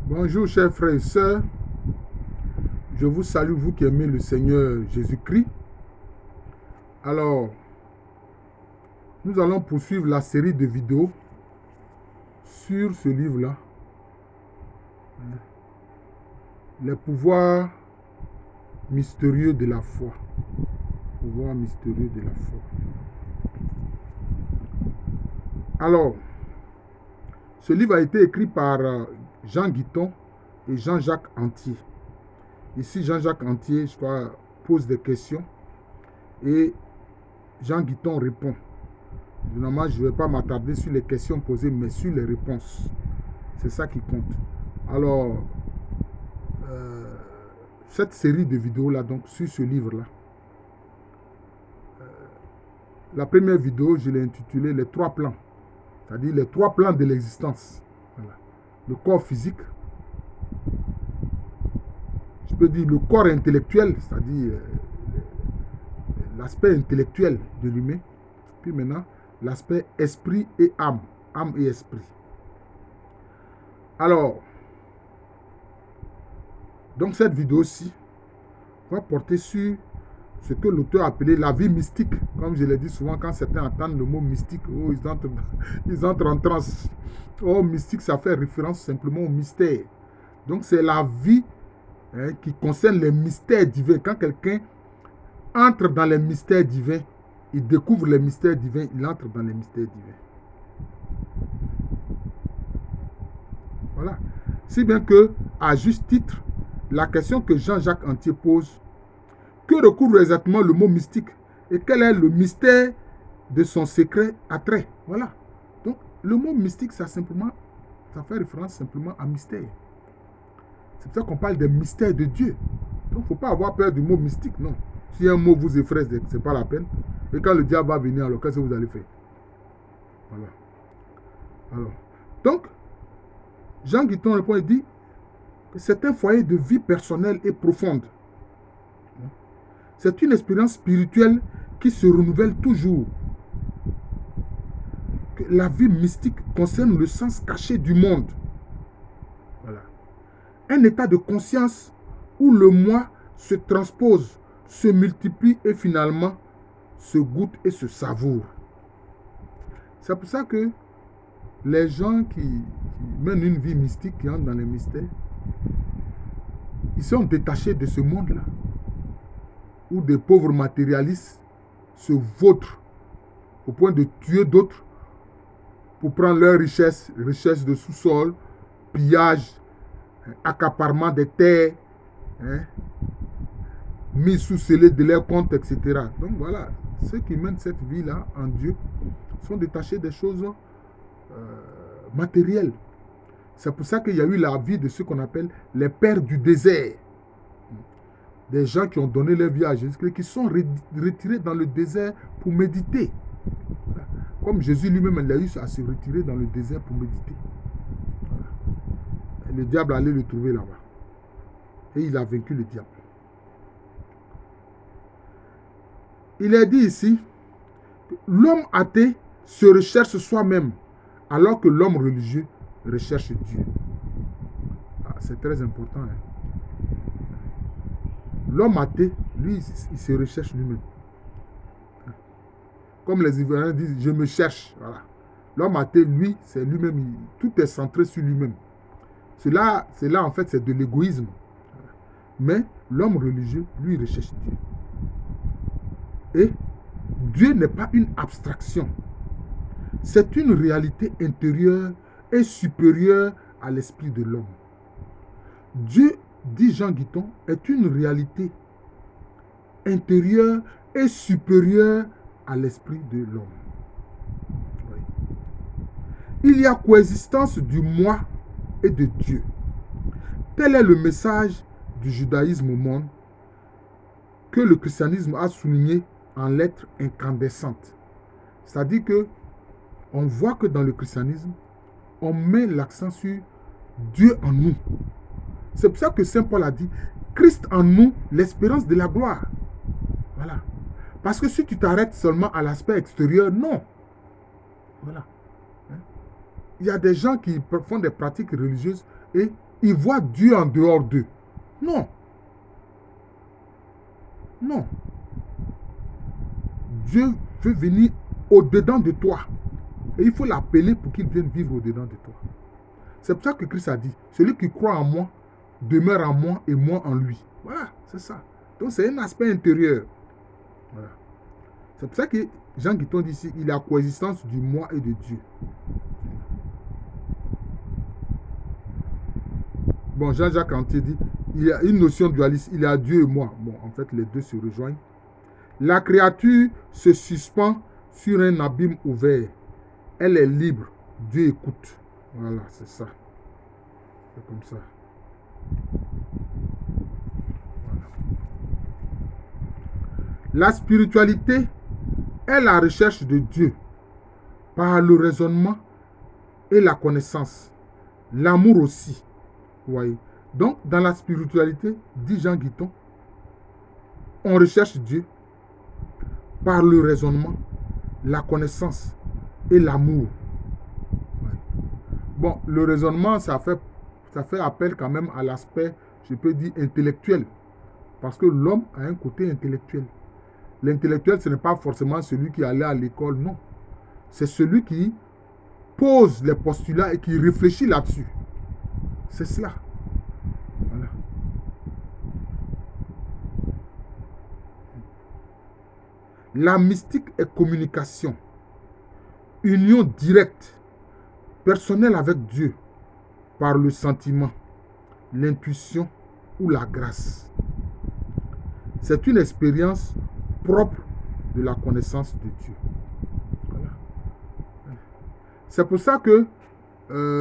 Bonjour chers frères et sœurs, je vous salue, vous qui aimez le Seigneur Jésus-Christ. Alors, nous allons poursuivre la série de vidéos sur ce livre-là. Les pouvoirs mystérieux de la foi. Pouvoirs mystérieux de la foi. Alors, ce livre a été écrit par Jean Guiton et Jean-Jacques Antier. Ici, Jean-Jacques Antier, je crois, pose des questions et Jean Guiton répond. Normalement, je ne vais pas m'attarder sur les questions posées, mais sur les réponses. C'est ça qui compte. Alors, cette série de vidéos-là, donc, sur ce livre-là, la première vidéo, je l'ai intitulée « Les trois plans ». C'est-à-dire les trois plans de l'existence. Voilà. Le corps physique, je peux dire le corps intellectuel, c'est-à-dire l'aspect intellectuel de l'humain. Puis maintenant, l'aspect esprit et âme. Âme et esprit. Alors, donc cette vidéo-ci va porter sur ce que l'auteur a appelé la vie mystique. Comme je l'ai dit souvent, quand certains entendent le mot mystique, oh, ils entrent en transe. Oh, mystique, ça fait référence simplement au mystère. Donc, c'est la vie qui concerne les mystères divins. Quand quelqu'un entre dans les mystères divins, il découvre les mystères divins, il entre dans les mystères divins. Voilà. Si bien que, à juste titre, la question que Jean-Jacques Antier pose, que recouvre exactement le mot mystique et quel est le mystère de son secret attrait? Voilà. Donc, le mot mystique, ça fait référence simplement à mystère. C'est pour ça qu'on parle des mystères de Dieu. Donc, il ne faut pas avoir peur du mot mystique, non. Si un mot vous effraie, ce n'est pas la peine. Et quand le diable va venir, alors qu'est-ce que vous allez faire? Voilà. Alors, donc, Jean Guiton répond et dit que c'est un foyer de vie personnelle et profonde. C'est une expérience spirituelle qui se renouvelle toujours. Que la vie mystique concerne le sens caché du monde. Voilà. Un état de conscience où le moi se transpose, se multiplie et finalement se goûte et se savoure. C'est pour ça que les gens qui mènent une vie mystique, qui entrent dans les mystères, ils sont détachés de ce monde-là. Où des pauvres matérialistes se vautrent au point de tuer d'autres pour prendre leur richesse de sous-sol, pillage, accaparement des terres, mis sous scellé de leurs comptes, etc. Donc voilà, ceux qui mènent cette vie-là en Dieu sont détachés des choses matérielles. C'est pour ça qu'il y a eu la vie de ceux qu'on appelle les pères du désert. Des gens qui ont donné leur vie à Jésus-Christ, qui sont retirés dans le désert pour méditer. Comme Jésus lui-même, il a eu à se retirer dans le désert pour méditer. Et le diable allait le trouver là-bas. Et il a vaincu le diable. Il est dit ici, l'homme athée se recherche soi-même, alors que l'homme religieux recherche Dieu. Ah, c'est très important. L'homme athée, lui, il se recherche lui-même. Comme les Ivoiriens disent, je me cherche. Voilà. L'homme athée, lui, c'est lui-même. Tout est centré sur lui-même. Cela, en fait, c'est de l'égoïsme. Mais l'homme religieux, lui, recherche Dieu. Et Dieu n'est pas une abstraction. C'est une réalité intérieure et supérieure à l'esprit de l'homme. Dieu, dit Jean Guiton, est une réalité intérieure et supérieure à l'esprit de l'homme. Oui. Il y a coexistence du moi et de Dieu. Tel est le message du judaïsme au monde que le christianisme a souligné en lettres incandescentes. C'est-à-dire que on voit que dans le christianisme, on met l'accent sur Dieu en nous. C'est pour ça que Saint Paul a dit Christ en nous, l'espérance de la gloire. Voilà. Parce que si tu t'arrêtes seulement à l'aspect extérieur, non. Voilà. Il y a des gens qui font des pratiques religieuses et ils voient Dieu en dehors d'eux. Non. Non. Dieu veut venir au-dedans de toi. Et il faut l'appeler pour qu'il vienne vivre au-dedans de toi. C'est pour ça que Christ a dit, celui qui croit en moi, demeure en moi et moi en lui. Voilà, c'est ça. Donc c'est un aspect intérieur. Voilà. C'est pour ça que Jean Guiton dit ici, il y a coexistence du moi et de Dieu. Bon, Jean-Jacques Antier dit, il y a une notion dualiste, il y a Dieu et moi. Bon, en fait, les deux se rejoignent. La créature se suspend sur un abîme ouvert. Elle est libre. Dieu écoute. Voilà, c'est ça. C'est comme ça. Voilà. La spiritualité est la recherche de Dieu par le raisonnement et la connaissance. L'amour aussi. Vous voyez. Donc, dans la spiritualité, dit Jean Guiton, on recherche Dieu par le raisonnement, la connaissance et l'amour. Ouais. Bon, le raisonnement, ça fait appel quand même à l'aspect, je peux dire, intellectuel. Parce que l'homme a un côté intellectuel. L'intellectuel, ce n'est pas forcément celui qui allait à l'école, non. C'est celui qui pose les postulats et qui réfléchit là-dessus. C'est cela. Voilà. La mystique est communication, union directe, personnelle avec Dieu, par le sentiment, l'intuition ou la grâce. C'est une expérience propre de la connaissance de Dieu. Voilà. C'est pour ça que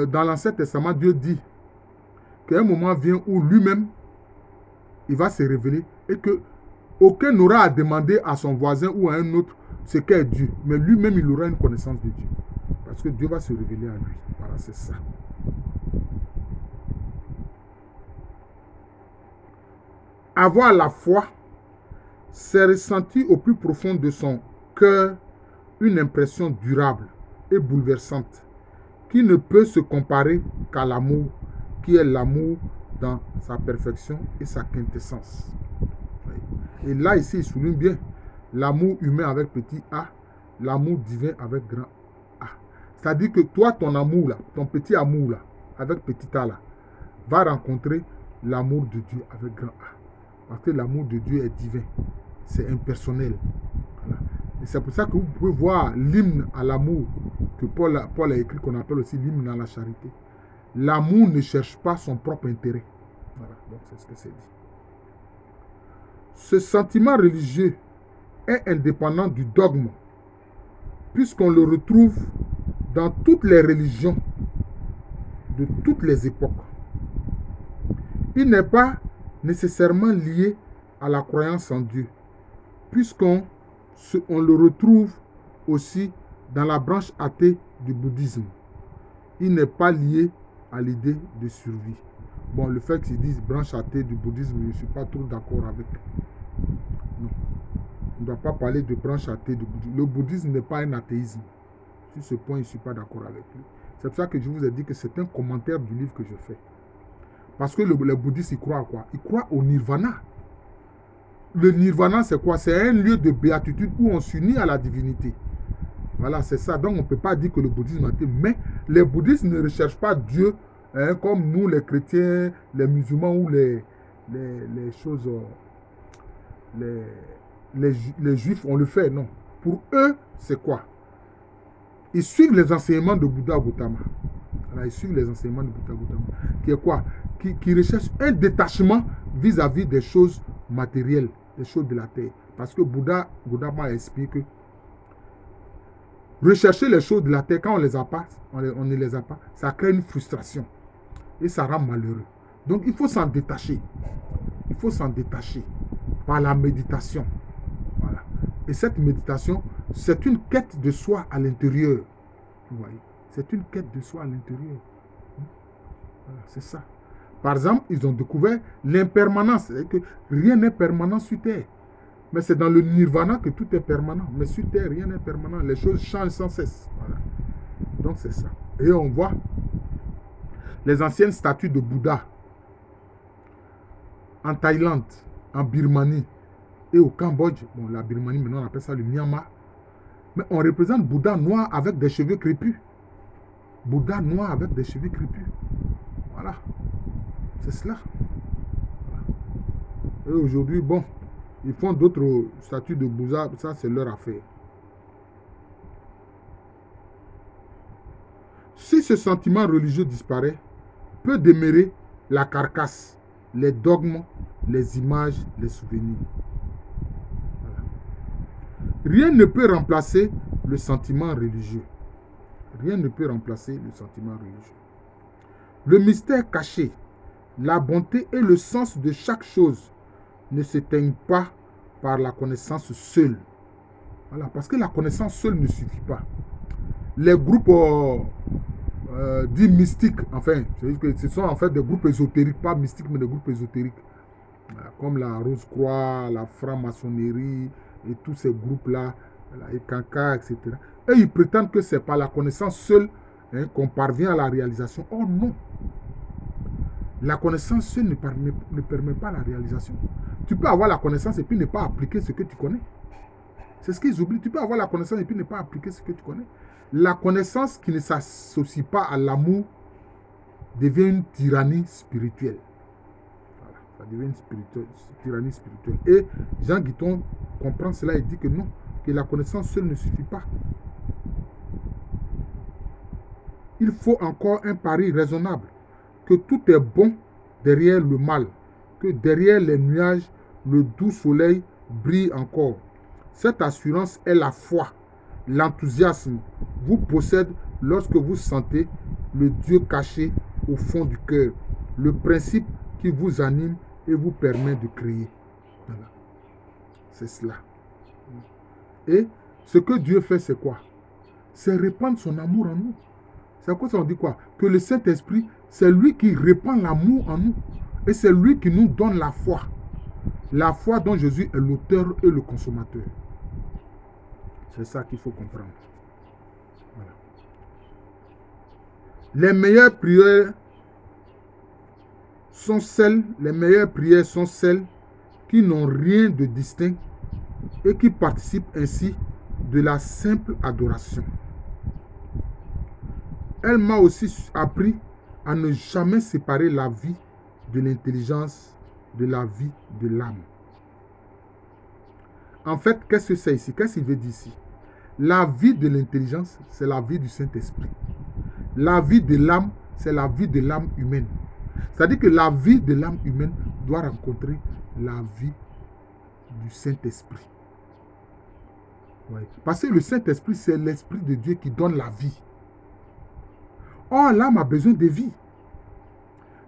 dans l'Ancien Testament, Dieu dit qu'un moment vient où lui-même, il va se révéler et que aucun n'aura à demander à son voisin ou à un autre ce qu'est Dieu. Mais lui-même, il aura une connaissance de Dieu. Parce que Dieu va se révéler à lui. Voilà, c'est ça. Avoir la foi, c'est ressentir au plus profond de son cœur une impression durable et bouleversante qui ne peut se comparer qu'à l'amour, qui est l'amour dans sa perfection et sa quintessence. Et là, ici, il souligne bien l'amour humain avec petit a, l'amour divin avec grand A. C'est-à-dire que toi, ton amour là, ton petit amour là, avec petit a là, va rencontrer l'amour de Dieu avec grand A. Parce que l'amour de Dieu est divin. C'est impersonnel. Voilà. Et c'est pour ça que vous pouvez voir l'hymne à l'amour que Paul a écrit, qu'on appelle aussi l'hymne à la charité. L'amour ne cherche pas son propre intérêt. Voilà, donc c'est ce que c'est dit. Ce sentiment religieux est indépendant du dogme, puisqu'on le retrouve dans toutes les religions de toutes les époques. Il n'est pas nécessairement lié à la croyance en Dieu, puisqu'on le retrouve aussi dans la branche athée du bouddhisme. Il n'est pas lié à l'idée de survie. Bon, le fait qu'ils disent branche athée du bouddhisme, je ne suis pas trop d'accord avec. Non. On ne doit pas parler de branche athée du bouddhisme. Le bouddhisme n'est pas un athéisme. Sur ce point, je ne suis pas d'accord avec lui. C'est pour ça que je vous ai dit que c'est un commentaire du livre que je fais. Parce que les bouddhistes, ils croient à quoi? Ils croient au nirvana. Le nirvana, c'est quoi? C'est un lieu de béatitude où on s'unit à la divinité. Voilà, c'est ça. Donc, on ne peut pas dire que le bouddhisme est athée. Mais les bouddhistes ne recherchent pas Dieu comme nous, les chrétiens, les musulmans ou les choses... Les juifs, on le fait, non. Pour eux, c'est quoi? Ils suivent les enseignements de Bouddha Gautama. Voilà, ils suivent les enseignements de Bouddha Gautama. Qui est quoi? Qui recherchent un détachement vis-à-vis des choses matérielles, des choses de la terre. Parce que Bouddha Gautama a expliqué que rechercher les choses de la terre, quand on les a pas, on ne les a pas, ça crée une frustration. Et ça rend malheureux. Donc, il faut s'en détacher. Il faut s'en détacher par la méditation. Voilà. Et cette méditation, c'est une quête de soi à l'intérieur. Vous voyez? C'est une quête de soi à l'intérieur. Voilà, c'est ça. Par exemple, ils ont découvert l'impermanence. Que rien n'est permanent sur Terre. Mais c'est dans le nirvana que tout est permanent. Mais sur Terre, rien n'est permanent. Les choses changent sans cesse. Voilà. Donc, c'est ça. Et on voit les anciennes statues de Bouddha en Thaïlande, en Birmanie et au Cambodge. Bon, la Birmanie, maintenant on appelle ça le Myanmar. Mais on représente Bouddha noir avec des cheveux crépus. Bouddha noir avec des cheveux crépus. Voilà. C'est cela. Voilà. Et aujourd'hui, bon, ils font d'autres statues de Bouddha. Ça, c'est leur affaire. Si ce sentiment religieux disparaît, peut demeurer la carcasse, les dogmes, les images, les souvenirs. Voilà. Rien ne peut remplacer le sentiment religieux. Rien ne peut remplacer le sentiment religieux. Le mystère caché, la bonté et le sens de chaque chose ne s'éteignent pas par la connaissance seule. Voilà, parce que la connaissance seule ne suffit pas. Les groupes dits mystiques, enfin, ce sont en fait des groupes ésotériques, pas mystiques, mais des groupes ésotériques, comme la Rose-Croix, la franc-maçonnerie et tous ces groupes-là, la Ekanka, etc. Et ils prétendent que c'est par la connaissance seule qu'on parvient à la réalisation. Oh non! La connaissance seule ne permet pas la réalisation. Tu peux avoir la connaissance et puis ne pas appliquer ce que tu connais. C'est ce qu'ils oublient. Tu peux avoir la connaissance et puis ne pas appliquer ce que tu connais. La connaissance qui ne s'associe pas à l'amour devient une tyrannie spirituelle. Voilà, ça devient une tyrannie spirituelle. Et Jean Guiton comprend cela et dit que non, que la connaissance seule ne suffit pas. Il faut encore un pari raisonnable, que tout est bon derrière le mal, que derrière les nuages, le doux soleil brille encore. Cette assurance est la foi, l'enthousiasme vous possède lorsque vous sentez le Dieu caché au fond du cœur, le principe qui vous anime et vous permet de créer. Voilà. C'est cela. Et ce que Dieu fait, c'est quoi? C'est répandre son amour en nous. C'est à quoi ça on dit quoi? Que le Saint-Esprit, c'est lui qui répand l'amour en nous. Et c'est lui qui nous donne la foi. La foi dont Jésus est l'auteur et le consommateur. C'est ça qu'il faut comprendre. Voilà. Les meilleures prières sont celles qui n'ont rien de distinct et qui participent ainsi de la simple adoration. Elle m'a aussi appris à ne jamais séparer la vie de l'intelligence de la vie de l'âme. En fait, qu'est-ce que c'est ici? Qu'est-ce qu'il veut dire ici? La vie de l'intelligence, c'est la vie du Saint-Esprit. La vie de l'âme, c'est la vie de l'âme humaine. C'est-à-dire que la vie de l'âme humaine doit rencontrer la vie du Saint-Esprit. Ouais. Parce que le Saint-Esprit, c'est l'Esprit de Dieu qui donne la vie. Or, l'âme a besoin de vie.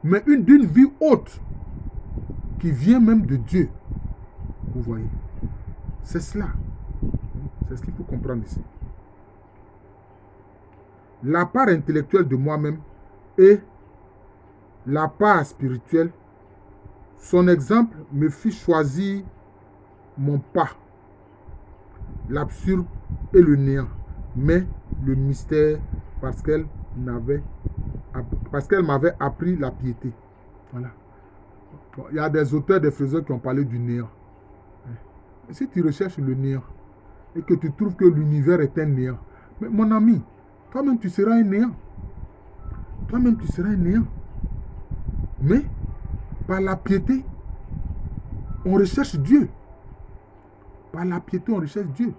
Mais d'une vie haute, qui vient même de Dieu. Vous voyez? C'est cela. C'est ce qu'il faut comprendre ici. La part intellectuelle de moi-même et la part spirituelle, son exemple me fit choisir mon pas, l'absurde et le néant, mais le mystère parce qu'elle m'avait appris la piété. Voilà. Bon, il y a des auteurs, des philosophes qui ont parlé du néant. Et si tu recherches le néant et que tu trouves que l'univers est un néant, mais mon ami, toi-même tu seras un néant. Toi-même tu seras un néant. Mais par la piété, on recherche Dieu. Par la piété, on recherche Dieu.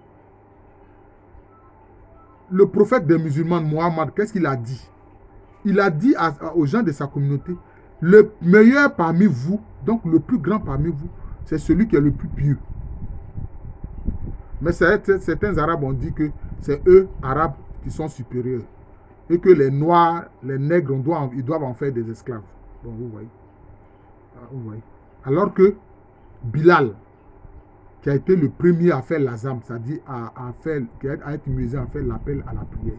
Le prophète des musulmans, Mohammed, qu'est-ce qu'il a dit? Il a dit aux gens de sa communauté, le meilleur parmi vous, donc le plus grand parmi vous, c'est celui qui est le plus pieux. Mais certains Arabes ont dit que c'est eux, Arabes, qui sont supérieurs. Et que les Noirs, les Nègres, ils doivent en faire des esclaves. Bon, vous voyez. Vous voyez. Alors que Bilal, qui a été le premier à faire l'azam, c'est-à-dire à être musulman, à faire l'appel à la prière.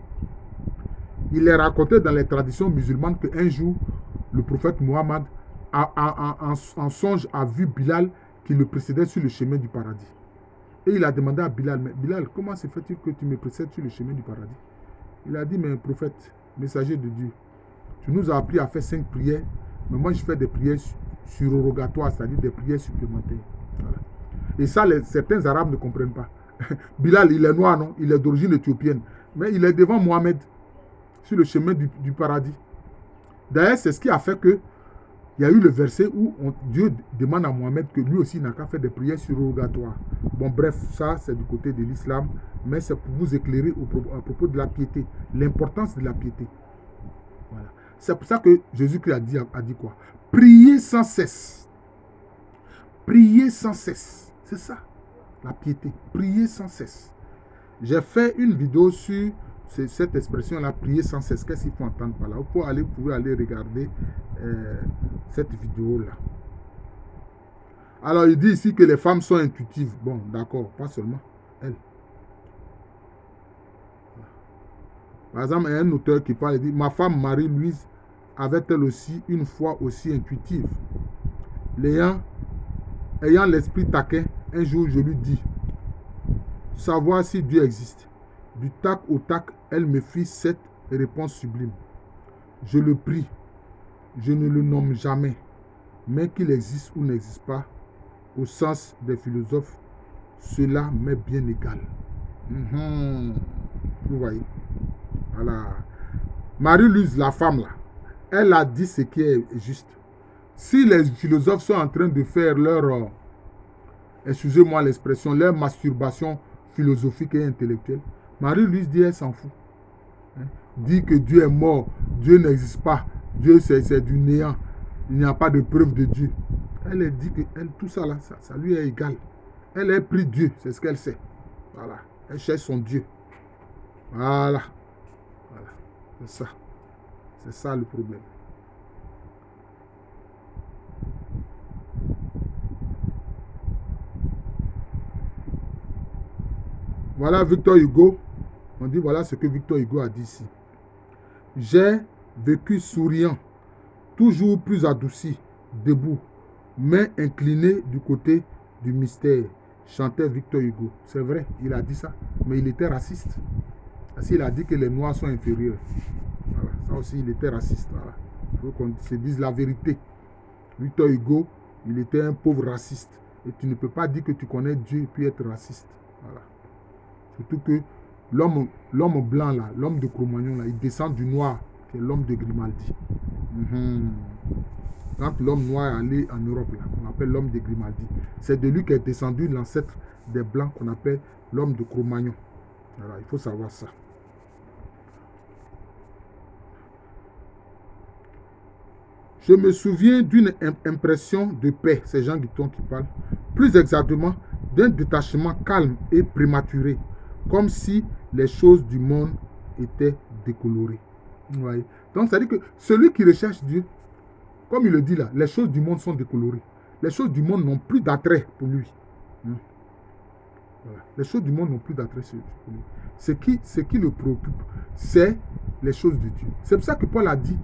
Il est raconté dans les traditions musulmanes qu'un jour, le prophète Mohammed, en songe, a vu Bilal qui le précédait sur le chemin du paradis. Et il a demandé à Bilal, mais Bilal, comment se fait-il que tu me précèdes sur le chemin du paradis? Il a dit, mais prophète, messager de Dieu, Tu nous as appris à faire 5 prières, mais moi je fais des prières surrogatoires, c'est-à-dire des prières supplémentaires. Voilà. Et ça, certains Arabes ne comprennent pas. Bilal, il est noir, non? Il est d'origine éthiopienne. Mais il est devant Mohamed, sur le chemin du paradis. D'ailleurs, c'est ce qui a fait que il y a eu le verset où Dieu demande à Mohamed que lui aussi n'a qu'à faire des prières surrogatoires. Bon, bref, ça, c'est du côté de l'islam, mais c'est pour vous éclairer à propos de la piété, l'importance de la piété. Voilà. C'est pour ça que Jésus-Christ a dit quoi? Priez sans cesse. Priez sans cesse. C'est ça, la piété. Priez sans cesse. J'ai fait une vidéo sur cette expression-là, prier sans cesse. Qu'est-ce qu'il faut entendre par là? Vous pouvez aller regarder cette vidéo-là. Alors, il dit ici que les femmes sont intuitives. Bon, d'accord, pas seulement elles. Par exemple, il y a un auteur qui parle, il dit, ma femme Marie-Louise avait-elle aussi une foi aussi intuitive? Ayant l'esprit taquin, un jour je lui dis, savoir si Dieu existe. Du tac au tac, elle me fit cette réponse sublime. Je le prie, je ne le nomme jamais, mais qu'il existe ou n'existe pas, au sens des philosophes, cela m'est bien égal. Vous voyez? Voilà. Marie-Louise, la femme là, elle a dit ce qui est juste. Si les philosophes sont en train de faire leur, excusez-moi l'expression, leur masturbation philosophique et intellectuelle, Marie-Louise dit, elle s'en fout. Dit que Dieu est mort, Dieu n'existe pas, Dieu c'est du néant, il n'y a pas de preuve de Dieu. Elle dit que tout ça là, ça lui est égal. Elle a pris Dieu, c'est ce qu'elle sait. Voilà, elle cherche son Dieu. Voilà. Voilà, c'est ça. C'est ça le problème. Voilà Victor Hugo. On dit voilà ce que Victor Hugo a dit ici. J'ai vécu souriant, toujours plus adouci, debout, main inclinée du côté du mystère, chantait Victor Hugo. C'est vrai, il a dit ça, mais il était raciste. Parce qu'il a dit que les Noirs sont inférieurs. Voilà, ça aussi, il était raciste. Voilà. Il faut qu'on se dise la vérité. Victor Hugo, il était un pauvre raciste. Et tu ne peux pas dire que tu connais Dieu et puis être raciste. Voilà. Surtout que l'homme blanc, là, l'homme de Cro-Magnon, là, il descend du noir, qui est l'homme de Grimaldi. Quand l'homme noir est allé en Europe, là, on appelle l'homme de Grimaldi. C'est de lui qu'est descendu l'ancêtre des blancs qu'on appelle l'homme de Cro-Magnon. Voilà, il faut savoir ça. Je me souviens d'une impression de paix, c'est Jean Guiton qui parle, plus exactement d'un détachement calme et prématuré, comme si les choses du monde étaient décolorées. Vous voyez? Donc, ça veut dire que celui qui recherche Dieu, comme il le dit là, les choses du monde sont décolorées. Les choses du monde n'ont plus d'attrait pour lui. Voilà. Les choses du monde n'ont plus d'attrait pour lui. Ce qui le préoccupe, c'est les choses de Dieu. C'est pour ça que Paul a dit,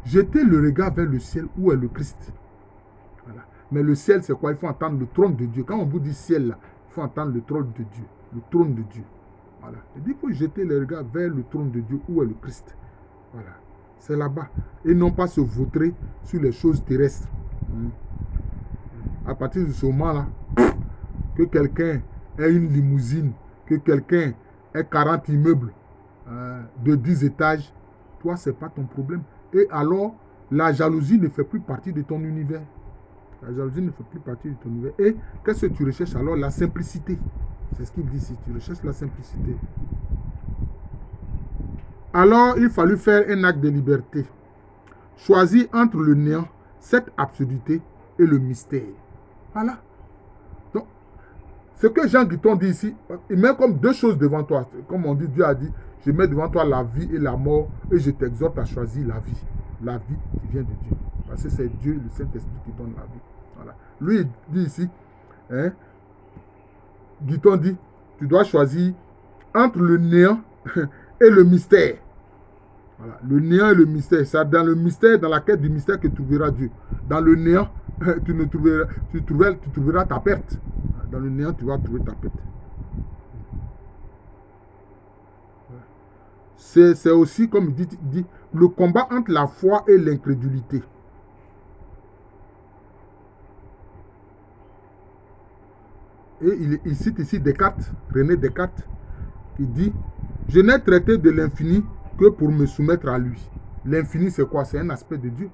jetez le regard vers le ciel où est le Christ. Voilà. Mais le ciel, c'est quoi? Il faut entendre le trône de Dieu. Quand on vous dit ciel, là, il faut entendre le trône de Dieu. Le trône de Dieu. Voilà. Il dit qu'il faut jeter le regard vers le trône de Dieu où est le Christ. Voilà. C'est là-bas. Et non pas se vautrer sur les choses terrestres. À partir de ce moment-là, que quelqu'un ait une limousine, que quelqu'un ait 40 immeubles de 10 étages, toi, ce n'est pas ton problème. Et alors, la jalousie ne fait plus partie de ton univers. La jalousie ne fait plus partie de ton univers. Et qu'est-ce que tu recherches alors? La simplicité. C'est ce qu'il dit ici. Tu recherches la simplicité. Alors, il fallut faire un acte de liberté. Choisir entre le néant, cette absurdité et le mystère. Voilà. Donc, ce que Jean Guiton dit ici, il met comme deux choses devant toi. Comme on dit, Dieu a dit, je mets devant toi la vie et la mort et je t'exhorte à choisir la vie. La vie qui vient de Dieu. Parce que c'est Dieu, le Saint-Esprit qui donne la vie. Voilà. Lui, il dit ici, Guiton dit, tu dois choisir entre le néant et le mystère. Voilà. Le néant et le mystère. C'est dans le mystère, dans la quête du mystère que tu trouveras Dieu. Dans le néant, tu trouveras ta perte. Dans le néant, tu vas trouver ta perte. C'est aussi, comme il dit, le combat entre la foi et l'incrédulité. Et il cite ici Descartes, René Descartes, qui dit « Je n'ai traité de l'infini que pour me soumettre à lui. » L'infini, c'est quoi? C'est un aspect de Dieu.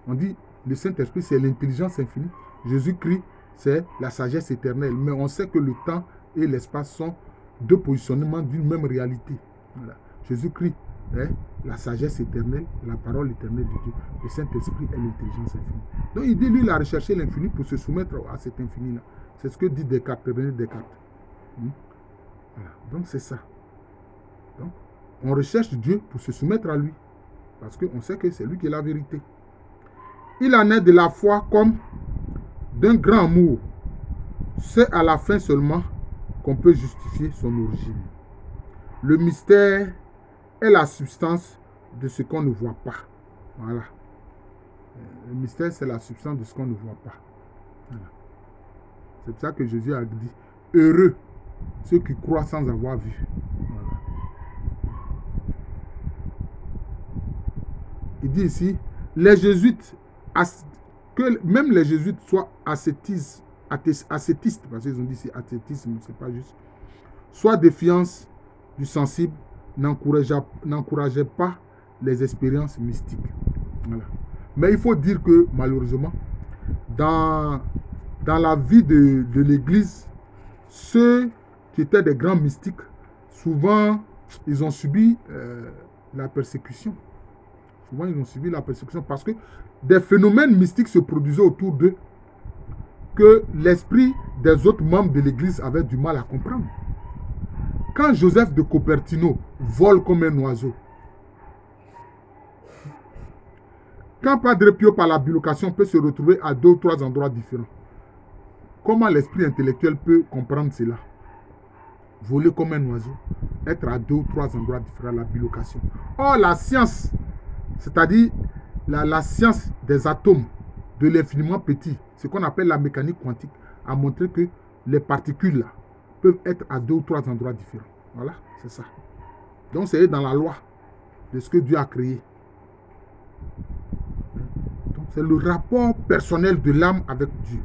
On dit le Saint-Esprit, c'est l'intelligence infinie. Jésus-Christ, c'est la sagesse éternelle. Mais on sait que le temps et l'espace sont deux positionnements d'une même réalité. Voilà. Jésus-Christ est la sagesse éternelle, la parole éternelle de Dieu. Le Saint-Esprit est l'intelligence infinie. Donc il dit, lui, il a recherché l'infini pour se soumettre à cet infini-là. C'est ce que dit Descartes, René Descartes. Voilà. Donc c'est ça. Donc, on recherche Dieu pour se soumettre à lui. Parce qu'on sait que c'est lui qui est la vérité. Il en est de la foi comme d'un grand amour. C'est à la fin seulement qu'on peut justifier son origine. Le mystère est la substance de ce qu'on ne voit pas. Voilà. Le mystère, c'est la substance de ce qu'on ne voit pas. Voilà. C'est pour ça que Jésus a dit, heureux ceux qui croient sans avoir vu. Voilà. Il dit ici, les jésuites, que même les jésuites soient ascétistes, parce qu'ils ont dit ici ascétisme, c'est pas juste, soit défiance du sensible, n'encourageaient pas les expériences mystiques. Voilà. Mais il faut dire que malheureusement, dans la vie de l'Église, ceux qui étaient des grands mystiques, souvent, ils ont subi la persécution. Souvent, ils ont subi la persécution parce que des phénomènes mystiques se produisaient autour d'eux que l'esprit des autres membres de l'Église avait du mal à comprendre. Quand Joseph de Cupertino vole comme un oiseau, quand Padre Pio par la bilocation peut se retrouver à 2 ou 3 endroits différents, comment l'esprit intellectuel peut comprendre cela? Voler comme un oiseau, être à 2 ou 3 endroits différents, la bilocation. Or, la science, c'est-à-dire la science des atomes, de l'infiniment petit, ce qu'on appelle la mécanique quantique, a montré que les particules là, peuvent être à 2 ou 3 endroits différents. Voilà, c'est ça. Donc, c'est dans la loi de ce que Dieu a créé. Donc, c'est le rapport personnel de l'âme avec Dieu.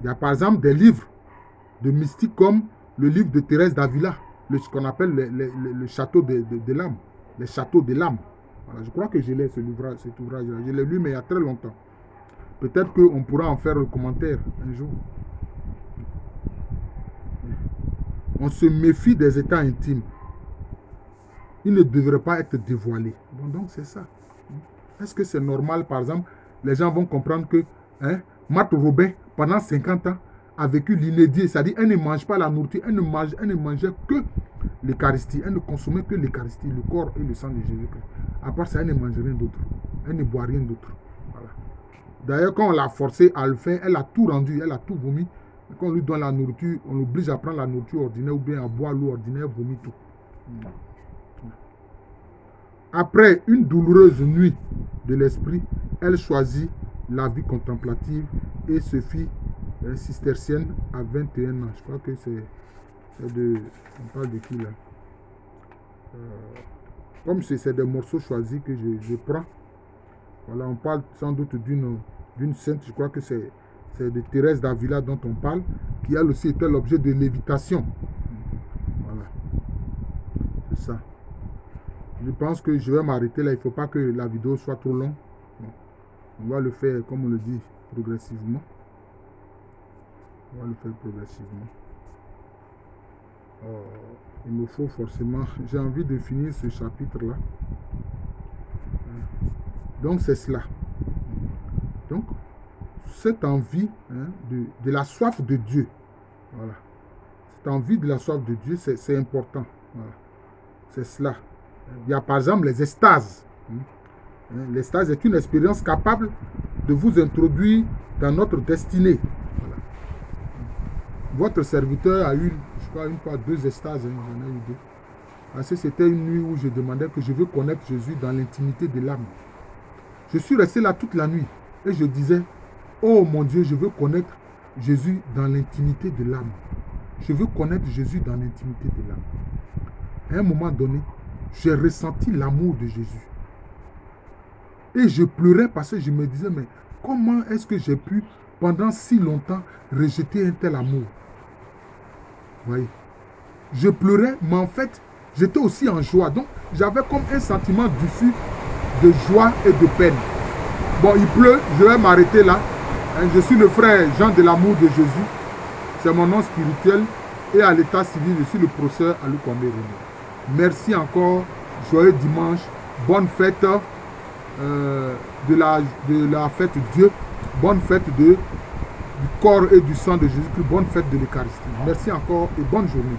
Il y a par exemple des livres de mystiques comme le livre de Thérèse d'Avila, ce qu'on appelle le château de l'âme, les châteaux de l'âme. Voilà, je crois que je l'ai, cet ouvrage-là. Je l'ai lu, mais il y a très longtemps. Peut-être qu'on pourra en faire un commentaire un jour. On se méfie des états intimes. Ils ne devraient pas être dévoilés. Bon, donc c'est ça. Est-ce que c'est normal, par exemple, les gens vont comprendre que Marthe Robin, pendant 50 ans, a vécu l'inédit, c'est-à-dire elle ne mange pas la nourriture, elle ne mangeait que l'Eucharistie, elle ne consommait que l'Eucharistie, le corps et le sang de Jésus-Christ. À part ça, elle ne mange rien d'autre. Elle ne boit rien d'autre. Voilà. D'ailleurs, quand on l'a forcée à le faire, elle a tout rendu, elle a tout vomi. Quand on lui donne la nourriture, on l'oblige à prendre la nourriture ordinaire ou bien à boire l'eau ordinaire, elle vomit tout. Après une douloureuse nuit de l'esprit, elle choisit la vie contemplative et se fit cistercienne à 21 ans. Je crois que c'est de... On parle de qui là? Comme c'est des morceaux choisis que je prends. Voilà, on parle sans doute d'une sainte, je crois que c'est de Thérèse d'Avila dont on parle, qui elle aussi était l'objet de lévitation. Voilà. C'est ça. Je pense que je vais m'arrêter là. Il ne faut pas que la vidéo soit trop longue. Bon. On va le faire, comme on le dit, progressivement. On va le faire progressivement. Il me faut forcément... J'ai envie de finir ce chapitre-là. Donc, c'est cela. Donc, cette envie de la soif de Dieu. Voilà. Cette envie de la soif de Dieu, c'est important. Voilà. C'est cela. Il y a par exemple les extases. L'extase est une expérience capable de vous introduire dans notre destinée. Voilà. Votre serviteur a eu, je crois, une fois 2 extases. J'en ai eu 2. Parce que c'était une nuit où je demandais que je veux connaître Jésus dans l'intimité de l'âme. Je suis resté là toute la nuit et je disais, oh mon Dieu, je veux connaître Jésus dans l'intimité de l'âme. Je veux connaître Jésus dans l'intimité de l'âme. À un moment donné, j'ai ressenti l'amour de Jésus. Et je pleurais parce que je me disais, mais comment est-ce que j'ai pu, pendant si longtemps, rejeter un tel amour? Vous voyez? Je pleurais, mais en fait, j'étais aussi en joie. Donc, j'avais comme un sentiment diffus de joie et de peine. Bon, il pleut, je vais m'arrêter là. Je suis le frère Jean de l'amour de Jésus. C'est mon nom spirituel. Et à l'état civil, je suis le professeur Alukwame René. Merci encore. Joyeux dimanche. Bonne fête de la fête Dieu. Bonne fête du corps et du sang de Jésus-Christ. Bonne fête de l'Eucharistie. Merci encore et bonne journée.